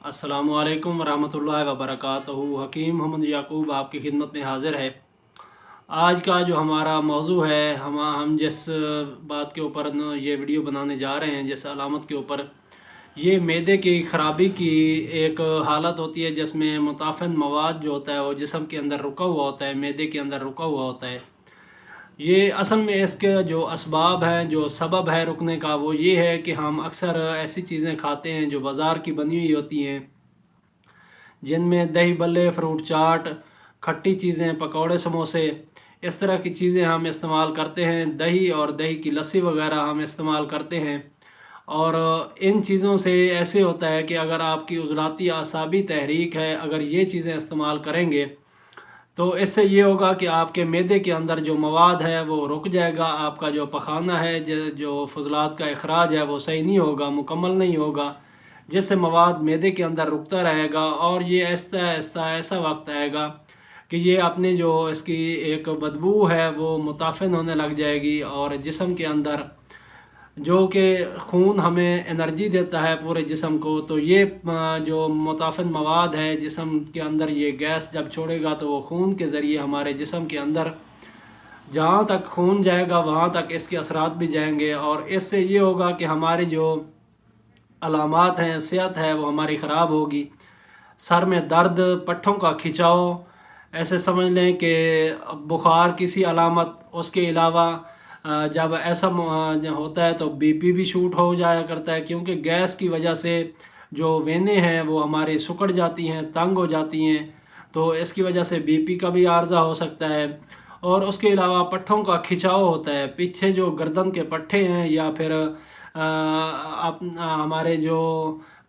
अस्सलामु अलैकुम वरहमतुल्लाहि वबरकातुहू। हकीम मोहम्मद याकूब आपकी खिदमत में हाज़िर है। आज का जो हमारा मौजू है, हम जिस बात के ऊपर ये वीडियो बनाने जा रहे हैं, जिस अलामत के ऊपर, ये मैदे की ख़राबी की एक हालत होती है जिसमें मुताफ़िन मवाद जो होता है वो जिस्म के अंदर रुका हुआ होता है, मैदे के अंदर रुका हुआ होता है। ये असल में इसके जो असबाब हैं, जो सबब है रुकने का, वो ये है कि हम अक्सर ऐसी चीज़ें खाते हैं जो बाज़ार की बनी हुई होती हैं, जिनमें दही बल्ले, फ्रूट चाट, खट्टी चीज़ें, पकौड़े, समोसे, इस तरह की चीज़ें हम इस्तेमाल करते हैं। दही और दही की लस्सी वगैरह हम इस्तेमाल करते हैं। और इन चीज़ों से ऐसे होता है कि अगर आपकी उज़लाती आसाबी तहरीक है, अगर ये चीज़ें इस्तेमाल करेंगे तो इससे ये होगा कि आपके मैदे के अंदर जो मवाद है वो रुक जाएगा। आपका जो पखाना है, जो फजलात का अखराज है, वो सही नहीं होगा, मुकम्मल नहीं होगा, जिससे मवाद मैदे के अंदर रुकता रहेगा। और ये आहिस्ता आहिस्ता ऐसा वक्त आएगा कि ये अपने जो इसकी एक बदबू है वो मुताफिन होने लग जाएगी। और जिस्म के अंदर जो कि खून हमें एनर्जी देता है पूरे जिस्म को, तो ये जो मुताफिन मवाद है जिस्म के अंदर, ये गैस जब छोड़ेगा तो वो खून के ज़रिए हमारे जिस्म के अंदर, जहाँ तक खून जाएगा वहाँ तक इसके असरात भी जाएंगे। और इससे ये होगा कि हमारी जो अलामात हैं, सेहत है, वो हमारी ख़राब होगी। सर में दर्द, पट्ठों का खिंचाव, ऐसे समझ लें कि बुखार किसी अलामत, उसके अलावा जब ऐसा होता है तो बीपी भी शूट हो जाया करता है, क्योंकि गैस की वजह से जो वेनें हैं वो हमारी सिकुड़ जाती हैं, तंग हो जाती हैं, तो इसकी वजह से बीपी का भी आर्ज़ा हो सकता है। और उसके अलावा पट्ठों का खिंचाव होता है, पीछे जो गर्दन के पट्ठे हैं या फिर हमारे जो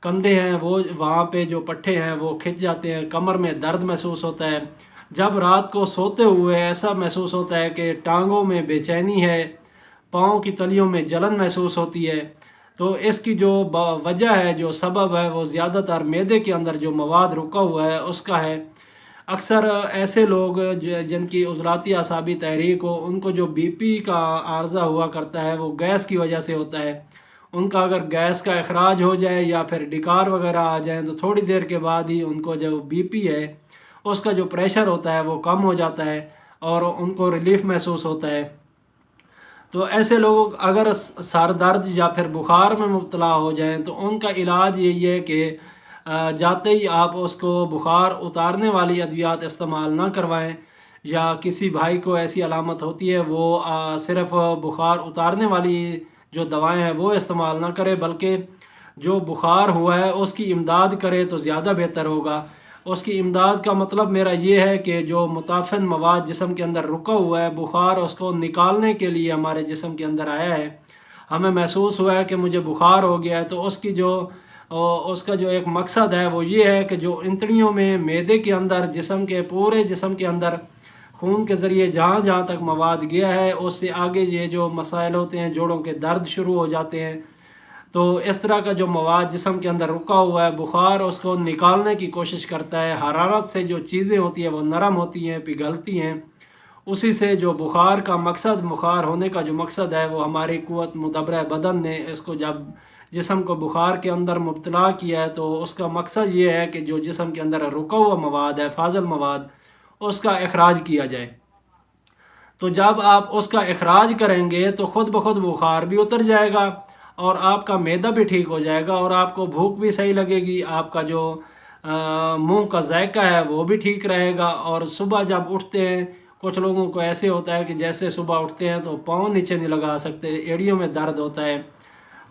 कंधे हैं, वो वहाँ पे जो पट्ठे हैं वो खिंच जाते हैं। कमर में दर्द महसूस होता है। जब रात को सोते हुए ऐसा महसूस होता है कि टांगों में बेचैनी है, पाँव की तलियों में जलन महसूस होती है। तो इसकी जो वजह है, जो सबब है, वो ज़्यादातर मैदे के अंदर जो मवाद रुका हुआ है उसका है। अक्सर ऐसे लोग जिनकी उज़लाती आसाबी तहरीक हो, उनको जो बीपी का आर्ज़ा हुआ करता है वो गैस की वजह से होता है। उनका अगर गैस का अखराज हो जाए या फिर डिकार वगैरह आ जाए तो थोड़ी देर के बाद ही उनको जो बीपी है, उसका जो प्रेशर होता है वो कम हो जाता है और उनको रिलीफ महसूस होता है। तो ऐसे लोग अगर सर दर्द या फिर बुखार में मुब्तला हो जाएं तो उनका इलाज यही है कि जाते ही आप उसको बुखार उतारने वाली अद्वियात इस्तेमाल ना करवाएं, या किसी भाई को ऐसी अलामत होती है वो सिर्फ़ बुखार उतारने वाली जो दवाएं हैं वो इस्तेमाल ना करे, बल्कि जो बुखार हुआ है उसकी इमदाद करे तो ज़्यादा बेहतर होगा। उसकी इमदाद का मतलब मेरा ये है कि जो मुताफिन मवाद जिस्म के अंदर रुका हुआ है, बुखार उसको निकालने के लिए हमारे जिस्म के अंदर आया है, हमें महसूस हुआ है कि मुझे बुखार हो गया है, तो उसका जो एक मकसद है वो ये है कि जो इंतड़ियों में, मैदे के अंदर, जिस्म के पूरे जिस्म के अंदर खून के ज़रिए जहाँ जहाँ तक मवाद गया है, उससे आगे ये जो मसाइल होते हैं, जोड़ों के दर्द शुरू हो जाते हैं। तो इस तरह का जो मवाद जिस्म के अंदर रुका हुआ है, बुखार उसको निकालने की कोशिश करता है। हरारत से जो चीज़ें होती हैं वो नरम होती हैं, पिघलती हैं। उसी से जो बुखार का मकसद, बुखार होने का जो मकसद है, वो हमारी क़ुव्वत मुदब्बरा बदन ने इसको जब जिस्म को बुखार के अंदर मुब्तला किया है, तो उसका मकसद ये है कि जो जिस्म के अंदर रुका हुआ मवाद है, फाज़ल मवाद, उसका अखराज किया जाए। तो जब आप उसका अखराज करेंगे तो ख़ुद ब खुद बुखार भी उतर जाएगा और आपका मैदा भी ठीक हो जाएगा और आपको भूख भी सही लगेगी। आपका जो मुंह का जायका है वो भी ठीक रहेगा। और सुबह जब उठते हैं, कुछ लोगों को ऐसे होता है कि जैसे सुबह उठते हैं तो पाँव नीचे नहीं लगा सकते, एड़ियों में दर्द होता है।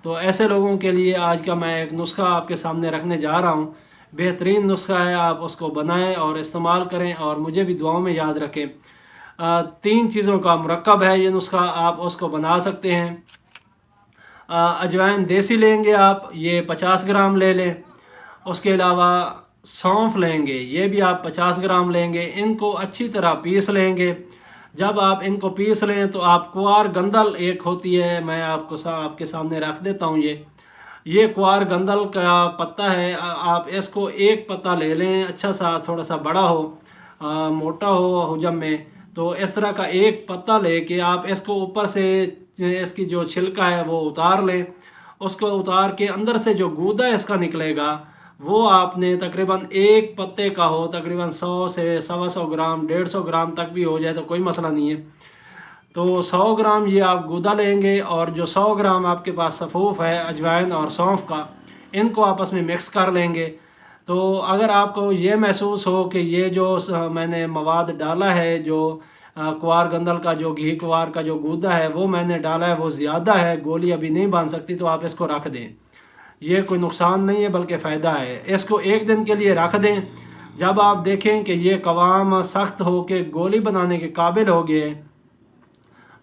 तो ऐसे लोगों के लिए आज का मैं एक नुस्खा आपके सामने रखने जा रहा हूँ। बेहतरीन नुस्खा है, आप उसको बनाएं और इस्तेमाल करें और मुझे भी दुआओं में याद रखें। 3 चीज़ों का मुरक्कब है ये नुस्खा, आप उसको बना सकते हैं। अजवाइन देसी लेंगे आप, ये 50 ग्राम ले लें। उसके अलावा सौंफ लेंगे, ये भी आप 50 ग्राम लेंगे। इनको अच्छी तरह पीस लेंगे। जब आप इनको पीस लें तो आप क्वार गंदल एक होती है, मैं आपके सामने रख देता हूँ। ये क्वार गंदल का पत्ता है। आप इसको एक पत्ता ले लें, अच्छा सा, थोड़ा सा बड़ा हो, मोटा हो हुजम में। तो इस तरह का एक पत्ता लेके आप इसको ऊपर से इसकी जो छिलका है वो उतार लें। उसको उतार के अंदर से जो गूदा इसका निकलेगा وہ آپ نے تقریباً ایک پتے کا ہو، تقریباً 100 سے 125 گرام 150 گرام تک بھی ہو جائے تو کوئی مسئلہ نہیں ہے۔ تو 100 گرام یہ آپ گودا لیں گے، اور جو 100 گرام آپ کے پاس سفوف ہے اجوائن اور سونف کا، ان کو آپس میں مکس کر لیں گے۔ تو اگر آپ کو یہ محسوس ہو کہ یہ جو میں نے مواد ڈالا ہے، جو کوار گندل کا جو گھی کوار کا جو گودا ہے وہ میں نے ڈالا ہے وہ زیادہ ہے، گولی ابھی نہیں بن سکتی، تو آپ اس کو رکھ دیں۔ یہ کوئی نقصان نہیں ہے بلکہ فائدہ ہے۔ اس کو ایک دن کے لیے رکھ دیں۔ جب آپ دیکھیں کہ یہ قوام سخت ہو کے گولی بنانے کے قابل ہو گئے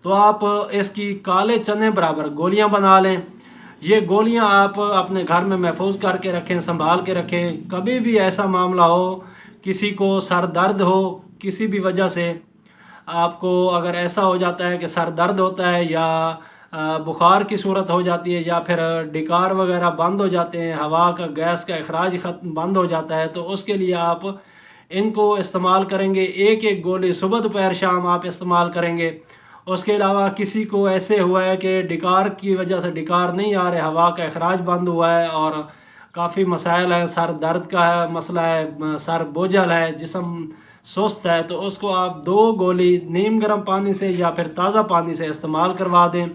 تو آپ اس کی کالے چنے برابر گولیاں بنا لیں۔ یہ گولیاں آپ اپنے گھر میں محفوظ کر کے رکھیں، سنبھال کے رکھیں۔ کبھی بھی ایسا معاملہ ہو، کسی کو سر درد ہو کسی بھی وجہ سے، آپ کو اگر ایسا ہو جاتا ہے کہ سر درد ہوتا ہے یا بخار کی صورت ہو جاتی ہے یا پھر ڈکار وغیرہ بند ہو جاتے ہیں، ہوا کا گیس کا اخراج بند ہو جاتا ہے، تو اس کے لیے آپ ان کو استعمال کریں گے۔ ایک ایک گولی صبح دوپہر شام آپ استعمال کریں گے۔ اس کے علاوہ کسی کو ایسے ہوا ہے کہ ڈکار کی وجہ سے ڈکار نہیں آ رہے، ہوا کا اخراج بند ہوا ہے اور کافی مسائل ہیں، سر درد کا ہے مسئلہ ہے، سر بوجھل ہے، جسم سست ہے، تو اس کو آپ 2 گولی نیم گرم پانی سے یا پھر تازہ پانی سے استعمال کروا دیں۔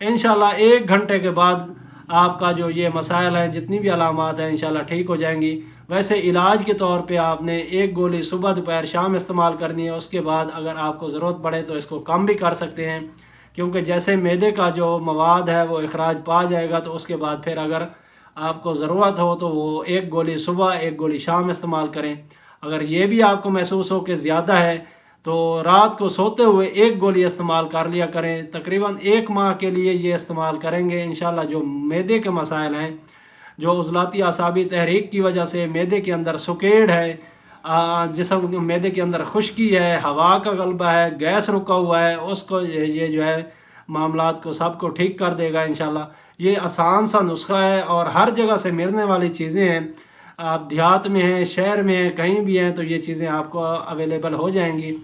انشاءاللہ 1 گھنٹے کے بعد آپ کا جو یہ مسائل ہیں، جتنی بھی علامات ہیں، انشاءاللہ ٹھیک ہو جائیں گی۔ ویسے علاج کے طور پہ آپ نے 1 گولی صبح دوپہر شام استعمال کرنی ہے۔ اس کے بعد اگر آپ کو ضرورت پڑے تو اس کو کم بھی کر سکتے ہیں، کیونکہ جیسے معدے کا جو مواد ہے وہ اخراج پا جائے گا، تو اس کے بعد پھر اگر آپ کو ضرورت ہو تو وہ 1 گولی صبح 1 گولی شام استعمال کریں۔ اگر یہ بھی آپ کو محسوس ہو کہ زیادہ ہے تو رات کو سوتے ہوئے 1 گولی استعمال کر لیا کریں۔ تقریباً 1 ماہ کے لیے یہ استعمال کریں گے، انشاءاللہ جو معدے کے مسائل ہیں، جو عضلاتی اعصابی تحریک کی وجہ سے معدے کے اندر سکیڑ ہے، جسم معدے کے اندر خشکی ہے، ہوا کا غلبہ ہے، گیس رکا ہوا ہے، اس کو یہ جو ہے معاملات کو سب کو ٹھیک کر دے گا انشاءاللہ۔ یہ آسان سا نسخہ ہے اور ہر جگہ سے ملنے والی چیزیں ہیں۔ آپ دیہات میں ہیں، شہر میں ہیں، کہیں بھی ہیں تو یہ چیزیں آپ کو اویلیبل ہو جائیں گی۔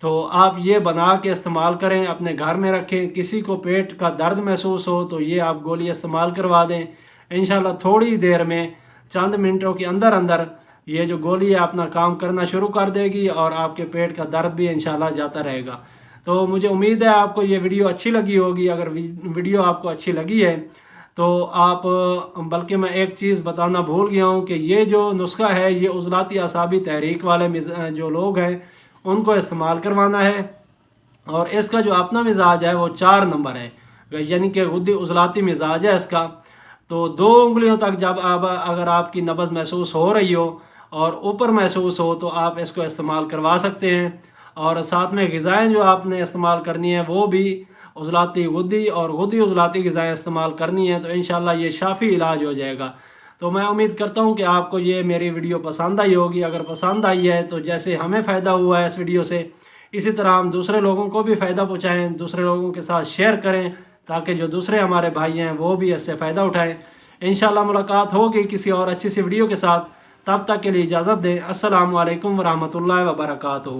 تو آپ یہ بنا کے استعمال کریں، اپنے گھر میں رکھیں۔ کسی کو پیٹ کا درد محسوس ہو تو یہ آپ گولی استعمال کروا دیں، انشاءاللہ تھوڑی دیر میں چند منٹوں کے اندر اندر یہ جو گولی ہے اپنا کام کرنا شروع کر دے گی اور آپ کے پیٹ کا درد بھی انشاءاللہ جاتا رہے گا۔ تو مجھے امید ہے آپ کو یہ ویڈیو اچھی لگی ہوگی۔ اگر ویڈیو آپ کو اچھی لگی ہے تو آپ، بلکہ میں ایک چیز بتانا بھول گیا ہوں کہ یہ جو نسخہ ہے یہ عضلاتی اعصابی تحریک والے جو لوگ ہیں ان کو استعمال کروانا ہے، اور اس کا جو اپنا مزاج ہے وہ 4 نمبر ہے، یعنی کہ غدی عضلاتی مزاج ہے اس کا۔ تو 2 انگلیوں تک جب اگر آپ کی نبض محسوس ہو رہی ہو اور اوپر محسوس ہو تو آپ اس کو استعمال کروا سکتے ہیں، اور ساتھ میں غذائیں جو آپ نے استعمال کرنی ہیں وہ بھی عضلاتی غدی اور غدی عضلاتی غذائیں استعمال کرنی ہیں، تو انشاءاللہ یہ شافی علاج ہو جائے گا۔ تو میں امید کرتا ہوں کہ آپ کو یہ میری ویڈیو پسند آئی ہوگی۔ اگر پسند آئی ہے تو جیسے ہمیں فائدہ ہوا ہے اس ویڈیو سے، اسی طرح ہم دوسرے لوگوں کو بھی فائدہ پہنچائیں، دوسرے لوگوں کے ساتھ شیئر کریں تاکہ جو دوسرے ہمارے بھائی ہیں وہ بھی اس سے فائدہ اٹھائیں۔ انشاءاللہ ملاقات ہوگی کسی اور اچھی سی ویڈیو کے ساتھ، تب تک کے لیے اجازت دیں۔ السلام علیکم ورحمۃ اللہ وبرکاتہ۔